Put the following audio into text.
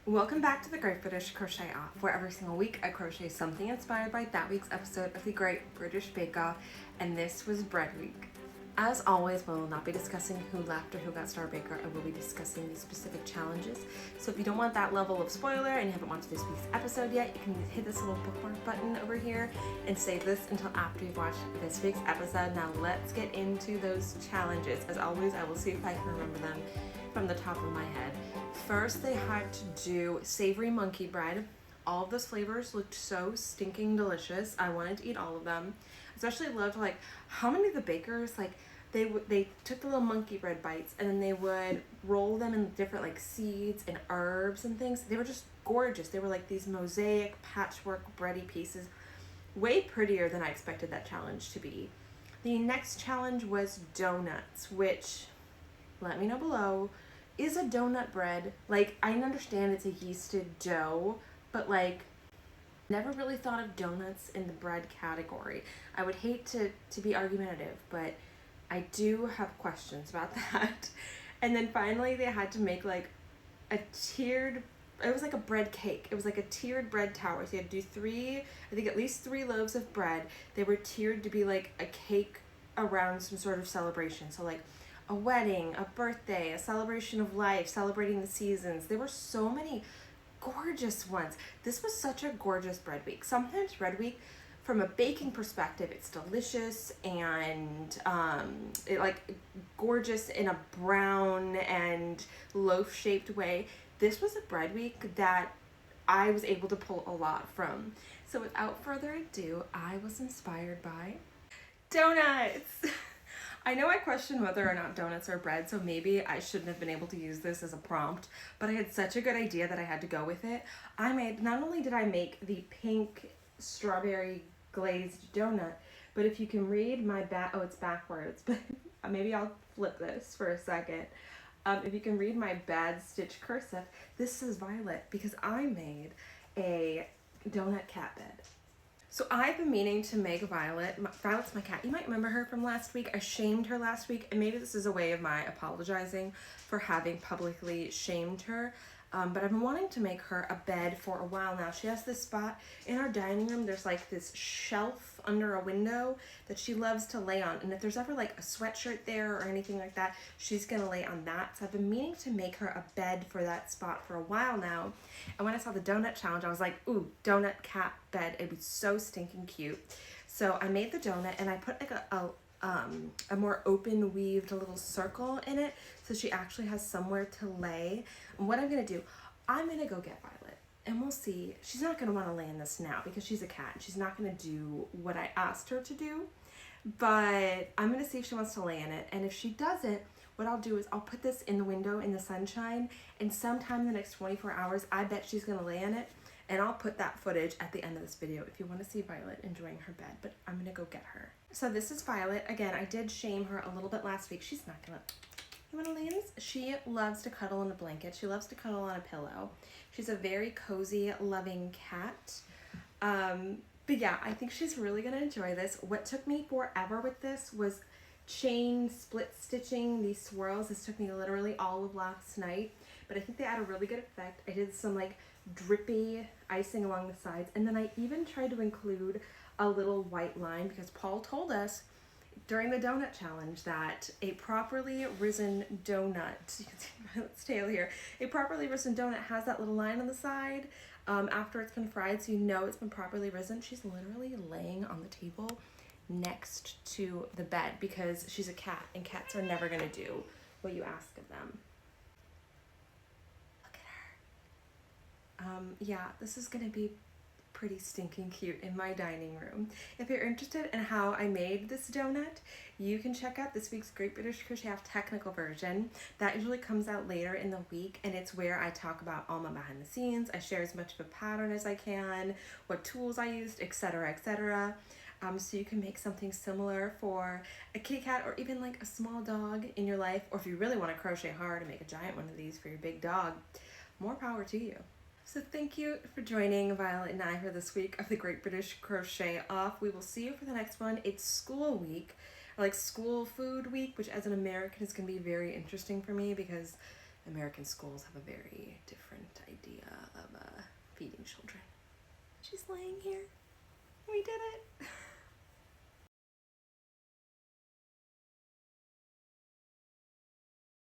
Welcome back to the Great British Crochet Off, where every single week I crochet something inspired by that week's episode of the Great British Bake Off, and this was Bread Week. As always, we will not be discussing who left or who got Star Baker. I will be discussing the specific challenges. So if you don't want that level of spoiler and you haven't watched this week's episode yet, you can hit this little bookmark button over here and save this until after you've watched this week's episode. Now let's get into those challenges. As always, I will see if I can remember them from the top of my head. First, they had to do savory monkey bread. All of those flavors looked so stinking delicious. I wanted to eat all of them. Especially loved how many of the bakers they took the little monkey bread bites and then they would roll them in different seeds and herbs and things. They were just gorgeous. They were like these mosaic patchwork bready pieces, way prettier than I expected that challenge to be. The next challenge was donuts, which, let me know below, is a donut bread. I understand it's a yeasted dough, but never really thought of donuts in the bread category. I would hate to be argumentative, but I do have questions about that. And then finally they had to make a tiered, it was like a bread cake. It was like a tiered bread tower. So you had to do at least three loaves of bread. They were tiered to be like a cake around some sort of celebration. So a wedding, a birthday, a celebration of life, celebrating the seasons. There were so many gorgeous ones. This was such a gorgeous bread week. Sometimes bread week, from a baking perspective, it's delicious and gorgeous in a brown and loaf-shaped way. This was a bread week that I was able to pull a lot from. So without further ado, I was inspired by donuts. I know I questioned whether or not donuts are bread, so maybe I shouldn't have been able to use this as a prompt, but I had such a good idea that I had to go with it. Not only did I make the pink strawberry glazed donut, but if you can read my it's backwards, but maybe I'll flip this for a second. If you can read my bad stitch cursive, this is Violet because I made a donut cat bed. So I've been meaning to make Violet. Violet's my cat. You might remember her from last week. I shamed her last week, and maybe this is a way of my apologizing for having publicly shamed her. But I've been wanting to make her a bed for a while now. She has this spot in our dining room. There's this shelf under a window that she loves to lay on. And if there's ever a sweatshirt there or anything like that, she's gonna lay on that. So I've been meaning to make her a bed for that spot for a while now. And when I saw the donut challenge, I was like, ooh, donut cat bed. It'd be so stinking cute. So I made the donut and I put a more open weaved little circle in it so she actually has somewhere to lay. And what I'm gonna do, I'm gonna go get Violet and we'll see. She's not gonna want to lay in this now because she's a cat and she's not gonna do what I asked her to do, but I'm gonna see if she wants to lay in it. And if she doesn't, what I'll do is I'll put this in the window in the sunshine, and sometime in the next 24 hours I bet she's gonna lay in it, and I'll put that footage at the end of this video if you want to see Violet enjoying her bed. But I'm gonna go get her. So this is Violet. Again, I did shame her a little bit last week. She's not gonna, you wanna lay in this? She loves to cuddle in a blanket. She loves to cuddle on a pillow. She's a very cozy, loving cat. But yeah, I think she's really gonna enjoy this. What took me forever with this was chain split stitching these swirls. This took me literally all of last night, but I think they had a really good effect. I did some drippy icing along the sides, and then I even tried to include a little white line because Paul told us during the donut challenge that a properly risen donut, you can see Violet's tail here, a properly risen donut has that little line on the side after it's been fried, so you know it's been properly risen. She's literally laying on the table next to the bed because she's a cat and cats are never gonna do what you ask of them. Yeah, this is gonna be pretty stinking cute in my dining room. If you're interested in how I made this donut, you can check out this week's Great British Crochet Off technical version. That usually comes out later in the week, and it's where I talk about all my behind the scenes. I share as much of a pattern as I can, what tools I used, etc., etc. So you can make something similar for a kitty cat or even a small dog in your life, or if you really want to crochet hard and make a giant one of these for your big dog, more power to you. So thank you for joining Violet and I for this week of the Great British Crochet Off. We will see you for the next one. It's school week, or school food week, which as an American is going to be very interesting for me because American schools have a very different idea feeding children. She's laying here. We did it.